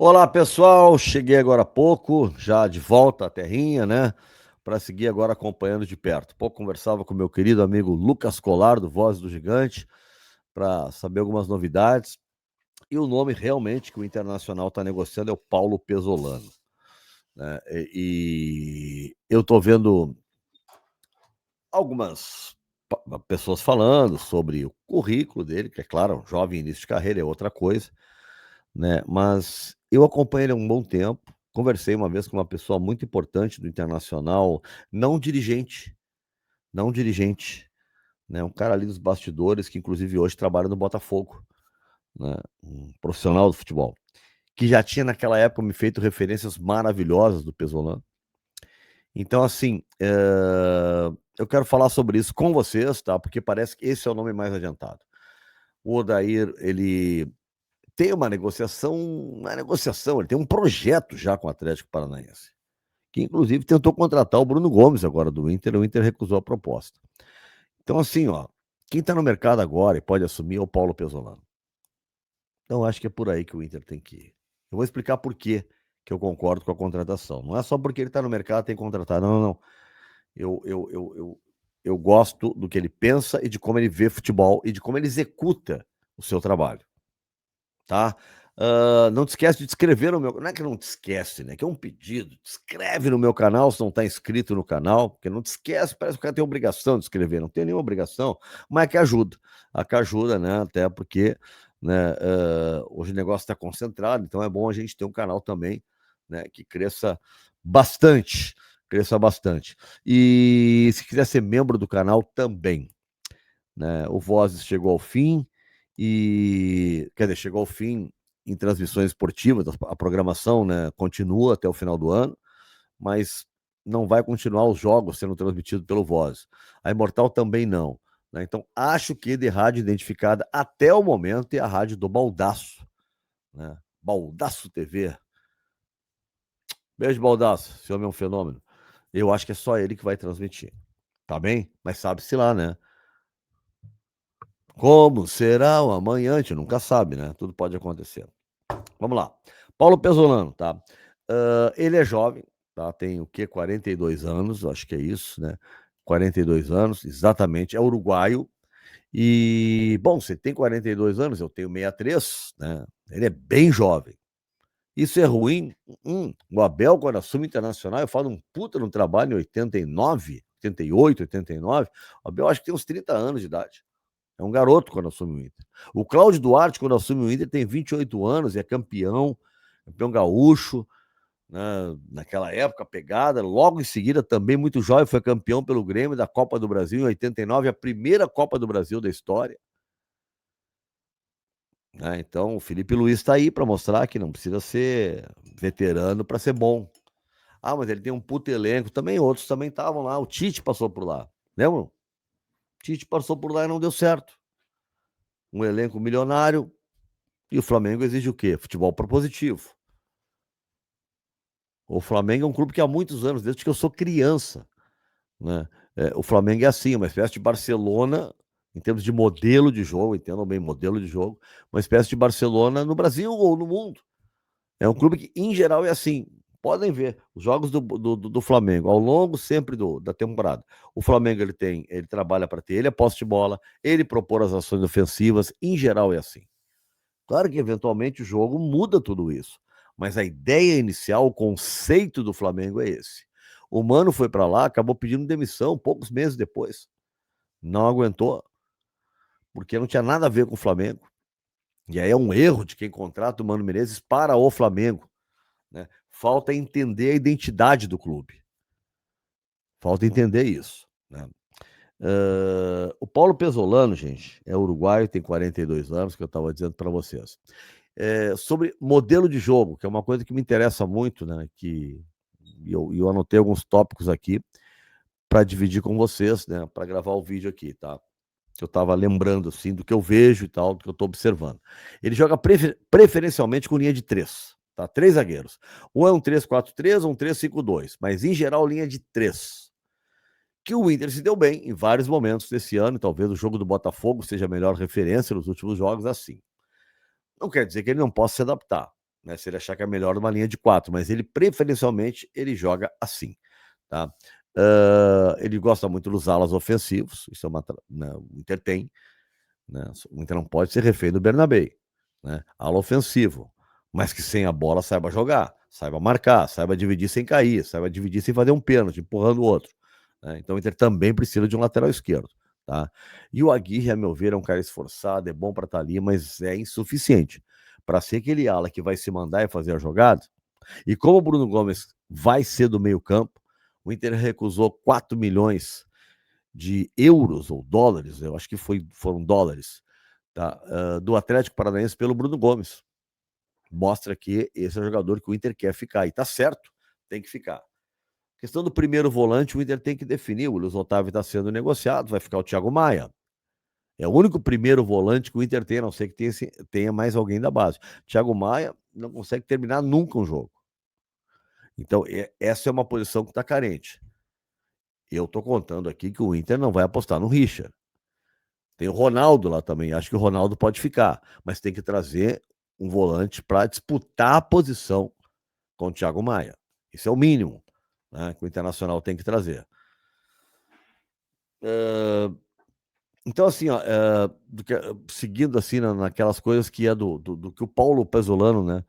Olá, pessoal. Cheguei agora há pouco, já de volta à terrinha, né? Para seguir agora acompanhando de perto. Há pouco conversava com meu querido amigo Lucas Colar, do Voz do Gigante, para saber algumas novidades. E o nome realmente que o Internacional está negociando é o Paulo Pesolano, né? E eu estou vendo algumas pessoas falando sobre o currículo dele, que é claro, um jovem início de carreira é outra coisa, né? Mas eu acompanho ele há um bom tempo. Conversei uma vez com uma pessoa muito importante do Internacional, não dirigente, não dirigente, né? Um cara ali dos bastidores que inclusive hoje trabalha no Botafogo, né? Um profissional do futebol, que já tinha naquela época me feito referências maravilhosas do Pesolano. Então, assim, eu quero falar sobre isso com vocês, tá? Porque parece que esse é o nome mais adiantado. O Odair, ele tem uma negociação, ele tem um projeto já com o Atlético Paranaense, que inclusive tentou contratar o Bruno Gomes agora do Inter, o Inter recusou a proposta. Então, assim, ó, quem tá no mercado agora e pode assumir é o Paulo Pesolano. Então, acho que é por aí que o Inter tem que ir. Eu vou explicar por que eu concordo com a contratação. Não é só porque ele tá no mercado tem que contratar, não, não, não. Eu gosto do que ele pensa e de como ele vê futebol e de como ele executa o seu trabalho, tá? Não te esquece de te inscrever no meu. Não é que não te esquece, né? Que é um pedido. Te inscreve no meu canal se não está inscrito no canal, porque não te esquece, parece que o cara tem obrigação de inscrever. Não tem nenhuma obrigação, mas é que ajuda. A que ajuda, né? Até porque, né, hoje o negócio está concentrado, então é bom a gente ter um canal também, né, que cresça bastante. Cresça bastante. E se quiser ser membro do canal também, né? O Vozes chegou ao fim e, quer dizer, chegou ao fim em transmissões esportivas, a programação, né, continua até o final do ano, mas não vai continuar os jogos sendo transmitidos pelo Voz. A Imortal também não, né? Então, acho que de rádio identificada até o momento é a rádio do Baldaço, né? Baldaço TV. Beijo, Baldaço. Esse homem é um fenômeno. Eu acho que é só ele que vai transmitir. Tá bem? Mas sabe-se lá, né? Como será o amanhã? A gente nunca sabe, né? Tudo pode acontecer. Vamos lá. Paulo Pesolano, tá? Ele é jovem, tá? Tem o quê? 42 anos, acho que é isso, né? 42 anos, exatamente. É uruguaio. E, bom, você tem 42 anos, eu tenho 63, né? Ele é bem jovem. Isso é ruim? O Abel, quando assume Internacional, eu falo um puta no trabalho em 89, 88, 89. O Abel acho que tem uns 30 anos de idade. É um garoto quando assume o Inter. O Cláudio Duarte, quando assume o Inter, tem 28 anos e é campeão, campeão gaúcho, né? Naquela época, pegada. Logo em seguida, também muito jovem, foi campeão pelo Grêmio da Copa do Brasil em 89, a primeira Copa do Brasil da história, né? Então, o Felipe Luiz está aí para mostrar que não precisa ser veterano para ser bom. Ah, mas ele tem um puto elenco. Também outros também estavam lá. O Tite passou por lá. Lembram? O Tite passou por lá e não deu certo. Um elenco milionário. E o Flamengo exige o quê? Futebol propositivo. O Flamengo é um clube que há muitos anos, desde que eu sou criança, né? O Flamengo é assim, uma espécie de Barcelona, em termos de modelo de jogo, entendam bem, modelo de jogo, uma espécie de Barcelona no Brasil ou no mundo. É um clube que, em geral, é assim. Podem ver os jogos do Flamengo ao longo sempre da temporada. O Flamengo ele trabalha para ter ele a posse de bola, ele propor as ações ofensivas, em geral é assim. Claro que eventualmente o jogo muda tudo isso, mas a ideia inicial, o conceito do Flamengo é esse. O Mano foi para lá, acabou pedindo demissão poucos meses depois. Não aguentou, porque não tinha nada a ver com o Flamengo. E aí é um erro de quem contrata o Mano Menezes para o Flamengo, né? Falta entender a identidade do clube. Falta entender isso, né? O Paulo Pesolano, gente, é uruguaio, tem 42 anos, que eu estava dizendo para vocês. Sobre modelo de jogo, que é uma coisa que me interessa muito, né? Eu anotei alguns tópicos aqui para dividir com vocês, né? Para gravar o vídeo aqui, tá? Que eu estava lembrando, assim, do que eu vejo e tal, do que eu estou observando. Ele joga preferencialmente com linha de três, tá? Três zagueiros. Ou é um 3-4-3 ou um 3-5-2, mas em geral linha de três. Que o Inter se deu bem em vários momentos desse ano, e talvez o jogo do Botafogo seja a melhor referência nos últimos jogos assim. Não quer dizer que ele não possa se adaptar, né? Se ele achar que é melhor uma linha de 4, mas ele preferencialmente ele joga assim, tá? Ele gosta muito dos alas ofensivos, isso é né, o Inter tem, né? O Inter não pode ser refém do Bernabéu, né? Ala ofensivo, mas que sem a bola saiba jogar, saiba marcar, saiba dividir sem cair, saiba dividir sem fazer um pênalti, empurrando o outro, né? Então o Inter também precisa de um lateral esquerdo, tá? E o Aguirre, a meu ver, é um cara esforçado, é bom para estar ali, mas é insuficiente para ser aquele ala que vai se mandar e fazer a jogada. E como o Bruno Gomes vai ser do meio-campo, o Inter recusou 4 milhões de euros ou dólares, eu acho que foram dólares, tá? Do Atlético Paranaense pelo Bruno Gomes. Mostra que esse é o jogador que o Inter quer ficar. E tá certo, tem que ficar. Questão do primeiro volante, o Inter tem que definir. O Luiz Otávio está sendo negociado, vai ficar o Thiago Maia. É o único primeiro volante que o Inter tem, a não ser que tenha mais alguém da base. Thiago Maia não consegue terminar nunca um jogo. Então, essa é uma posição que está carente. Eu estou contando aqui que o Inter não vai apostar no Richard. Tem o Ronaldo lá também. Acho que o Ronaldo pode ficar, mas tem que trazer um volante para disputar a posição com o Thiago Maia. Isso é o mínimo, né, que o Internacional tem que trazer. Então, assim, ó, seguindo assim naquelas coisas que é do que o Paulo Pesolano, né,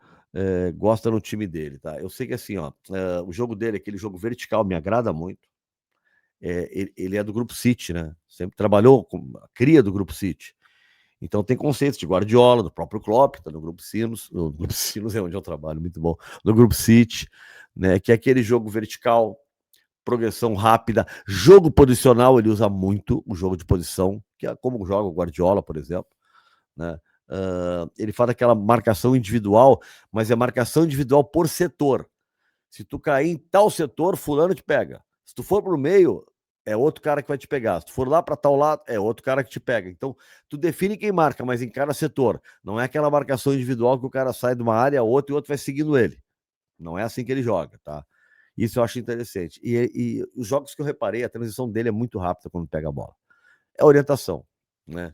gosta no time dele, tá? Eu sei que assim, ó, o jogo dele, aquele jogo vertical, me agrada muito. Ele é do Grupo City, né? Sempre trabalhou com a cria do Grupo City. Então tem conceitos de Guardiola, do próprio Klopp, tá no Grupo Sinos. O Grupo Sinos é onde eu trabalho, muito bom. No Grupo City, né? Que é aquele jogo vertical, progressão rápida, jogo posicional, ele usa muito o jogo de posição, que é como joga o Guardiola, por exemplo, né? Ele faz aquela marcação individual, mas é marcação individual por setor. Se tu cair em tal setor, fulano te pega. Se tu for pro meio, é outro cara que vai te pegar. Se tu for lá para tal lado, é outro cara que te pega. Então, tu define quem marca, mas em cada setor. Não é aquela marcação individual que o cara sai de uma área a outra e o outro vai seguindo ele. Não é assim que ele joga, tá? Isso eu acho interessante. E os jogos que eu reparei, a transição dele é muito rápida quando pega a bola. É orientação, né?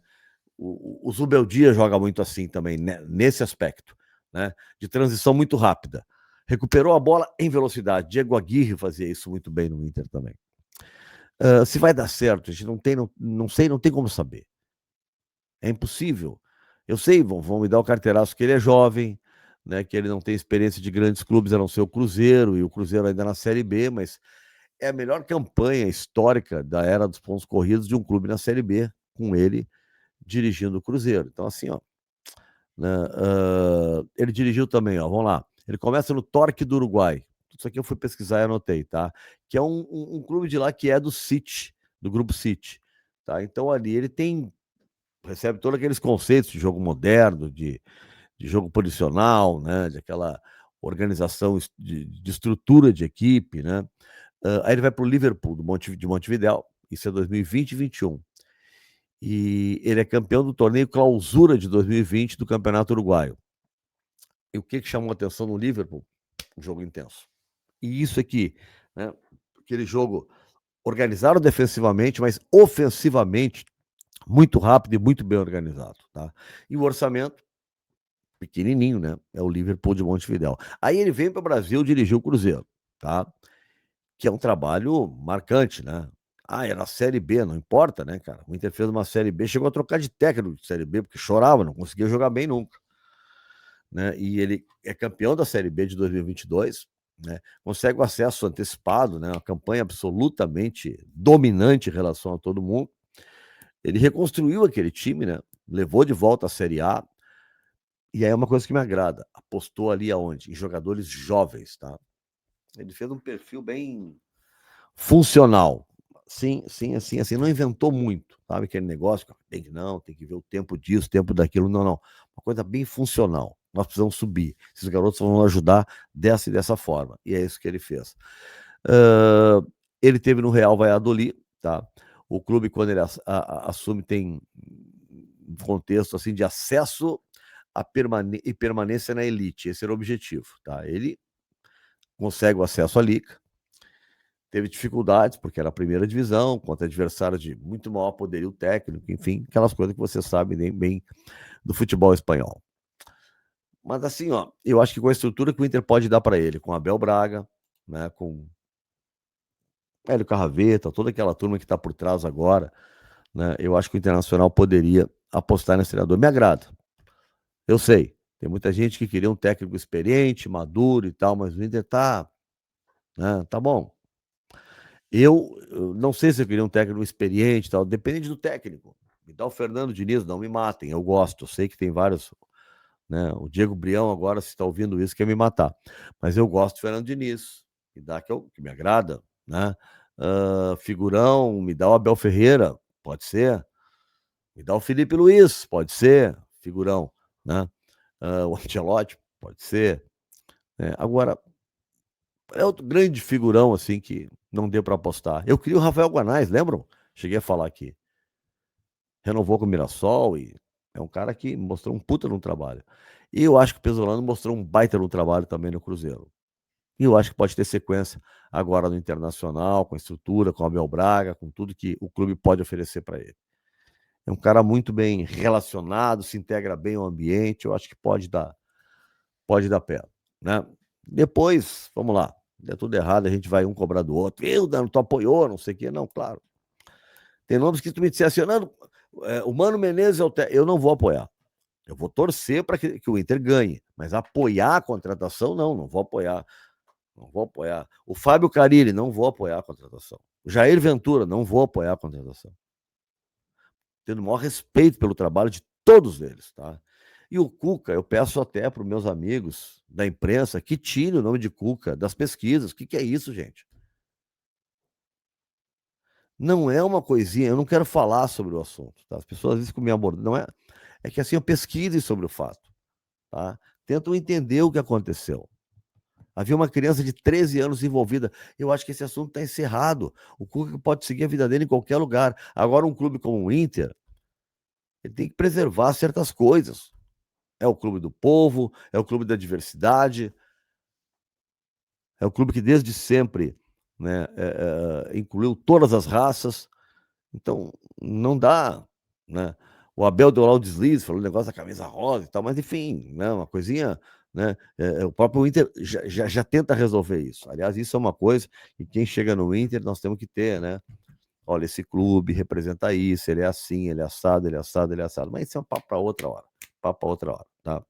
O Zubeldia joga muito assim também, né? Nesse aspecto, né? De transição muito rápida. Recuperou a bola em velocidade. Diego Aguirre fazia isso muito bem no Inter também. Se vai dar certo, a gente não sei, não tem como saber. É impossível. Eu sei, vão me dar o carteiraço que ele é jovem, né? Que ele não tem experiência de grandes clubes, a não ser o Cruzeiro, e o Cruzeiro ainda na Série B, mas é a melhor campanha histórica da era dos pontos corridos de um clube na Série B, com ele dirigindo o Cruzeiro. Então, assim, ó, né, ele dirigiu também, ó, vamos lá. Ele começa no Torque do Uruguai. Isso aqui eu fui pesquisar e anotei, tá? Que é um clube de lá que é do City, do Grupo City, tá? Então ali ele recebe todos aqueles conceitos de jogo moderno, de jogo posicional, né? De aquela organização de estrutura de equipe, né? Aí ele vai para o Liverpool de Montevidéu, isso é 2020 e 21. E ele é campeão do torneio Clausura de 2020 do Campeonato Uruguaio. E o que chamou a atenção no Liverpool? Um jogo intenso. E isso aqui, né? Aquele jogo organizado defensivamente, mas ofensivamente muito rápido e muito bem organizado, tá? E o orçamento pequenininho, né? É o Liverpool de Montevidéu. Aí ele vem para o Brasil dirigir o Cruzeiro, tá? Que é um trabalho marcante, né? Era a Série B, não importa, né, cara? O Inter fez uma Série B, chegou a trocar de técnico de Série B, porque chorava, não conseguia jogar bem nunca, né? E ele é campeão da Série B de 2022, né? Consegue o acesso antecipado, né? Uma campanha absolutamente dominante em relação a todo mundo. Ele reconstruiu aquele time, né? Levou de volta a Série A. E aí é uma coisa que me agrada. Apostou ali aonde? Em jogadores jovens, tá? Ele fez um perfil bem funcional. Sim, sim, assim, não inventou muito, sabe? Aquele negócio que tem que ver o tempo disso, o tempo daquilo, não. Uma coisa bem funcional. Nós precisamos subir. Esses garotos vão ajudar dessa e dessa forma. E é isso que ele fez. Ele teve no Real Valladolid, tá? O clube, quando ele assume, tem um contexto assim de acesso e permanência na elite. Esse era o objetivo, tá? Ele consegue o acesso à Liga. Teve dificuldades, porque era a primeira divisão, contra adversários de muito maior poderio técnico, enfim, aquelas coisas que você sabe bem do futebol espanhol. Mas assim, ó, eu acho que com a estrutura que o Inter pode dar para ele, com Abel Braga, né, com Hélio Carraveta, toda aquela turma que está por trás agora, né, eu acho que o Internacional poderia apostar nesse treinador. Me agrada. Eu sei, tem muita gente que queria um técnico experiente, maduro e tal, mas o Inter tá, né, tá bom. Eu não sei se eu queria um técnico experiente e tal, depende do técnico. Me dá o Fernando Diniz, não me matem, eu gosto. Eu sei que tem vários, né? O Diego Brião agora, se está ouvindo isso, quer me matar. Mas eu gosto do Fernando Diniz, que dá que me agrada, né? Figurão, me dá o Abel Ferreira, pode ser. Me dá o Felipe Luiz, pode ser, figurão, né? O Ancelotti, pode ser. Agora, é outro grande figurão, assim, que não deu para apostar. Eu queria o Rafael Guanais, lembram? Cheguei a falar aqui. Renovou com o Mirassol e é um cara que mostrou um puta no trabalho. E eu acho que o Pesolano mostrou um baita no trabalho também no Cruzeiro. E eu acho que pode ter sequência agora no Internacional, com a estrutura, com o Abel Braga, com tudo que o clube pode oferecer para ele. É um cara muito bem relacionado, se integra bem ao ambiente, eu acho que pode dar pé, né? Depois, vamos lá, der tudo errado, a gente vai um cobrar do outro. Dan, tu apoiou, não sei o quê. Não, claro. Tem nomes que tu me dissesse assim, não, o Mano Menezes é o eu não vou apoiar. Eu vou torcer para que o Inter ganhe, mas apoiar a contratação, não vou apoiar. Não vou apoiar. O Fábio Carille, não vou apoiar a contratação. O Jair Ventura, não vou apoiar a contratação. Tendo o maior respeito pelo trabalho de todos eles, tá? E o Cuca, eu peço até para os meus amigos da imprensa que tirem o nome de Cuca das pesquisas. O que é isso, gente? Não é uma coisinha, eu não quero falar sobre o assunto, tá? As pessoas às vezes ficam me abordando, não é? É que assim, eu pesquise sobre o fato, tá? Tentam entender o que aconteceu. Havia uma criança de 13 anos envolvida. Eu acho que esse assunto está encerrado. O Cuca pode seguir a vida dele em qualquer lugar. Agora, um clube como o Inter, ele tem que preservar certas coisas. É o clube do povo, é o clube da diversidade, é o clube que desde sempre, né, incluiu todas as raças. Então, não dá, né? O Abel deu lá o deslize, falou o negócio da camisa rosa e tal, mas enfim, né, uma coisinha, né? O próprio Inter já tenta resolver isso. Aliás, isso é uma coisa que quem chega no Inter, nós temos que ter, né? Olha, esse clube representa isso, ele é assim, ele é assado, ele é assado, ele é assado. Mas isso é um papo para outra hora. Papo para outra hora, tá?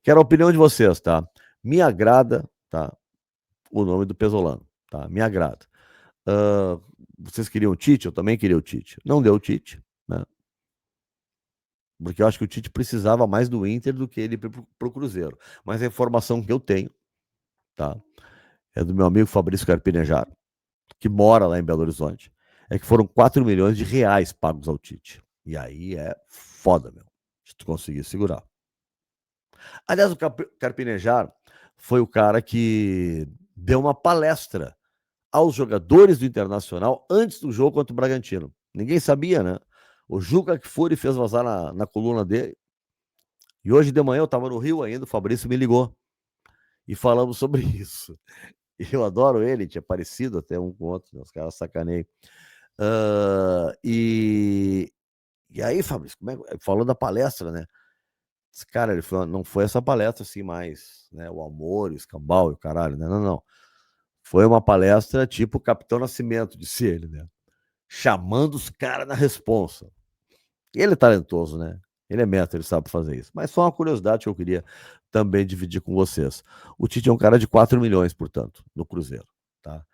Quero a opinião de vocês, tá? Me agrada, tá? O nome do Pesolano, tá? Me agrada. Uh, vocês queriam o Tite? Eu também queria o Tite. Não deu o Tite, né? Porque eu acho que o Tite precisava mais do Inter do que ele pro Cruzeiro. Mas a informação que eu tenho, tá? É do meu amigo Fabrício Carpinejar, que mora lá em Belo Horizonte. É que foram 4 milhões de reais pagos ao Tite. E aí é foda, meu. Se tu conseguir segurar. Aliás, o Carpinejar foi o cara que deu uma palestra aos jogadores do Internacional antes do jogo contra o Bragantino. Ninguém sabia, né? O Juca Kfouri fez vazar na coluna dele. E hoje de manhã eu estava no Rio ainda, o Fabrício me ligou e falamos sobre isso. E eu adoro ele, tinha parecido até um com o outro, né? Os caras sacaneiam. E aí, Fabrício, falou da palestra, né? Esse cara, ele falou, não foi essa palestra assim mais, né? O amor, o escambau e o caralho, né? Não. Foi uma palestra tipo Capitão Nascimento, disse ele, né? Chamando os caras na responsa. E ele é talentoso, né? Ele é meta, ele sabe fazer isso. Mas só uma curiosidade que eu queria também dividir com vocês. O Tite é um cara de 4 milhões, portanto, no Cruzeiro, tá?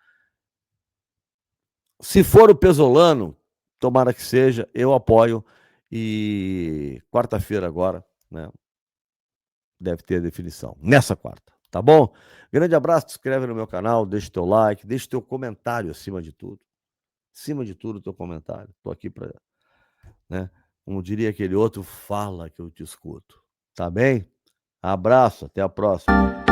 Se for o Pesolano, tomara que seja, eu apoio. E quarta-feira agora, né? Deve ter a definição. Nessa quarta, tá bom? Grande abraço, se inscreve no meu canal, deixa teu like, deixa teu comentário acima de tudo. Acima de tudo, teu comentário. Tô aqui para, né? Como diria aquele outro, fala que eu te escuto. Tá bem? Abraço, até a próxima.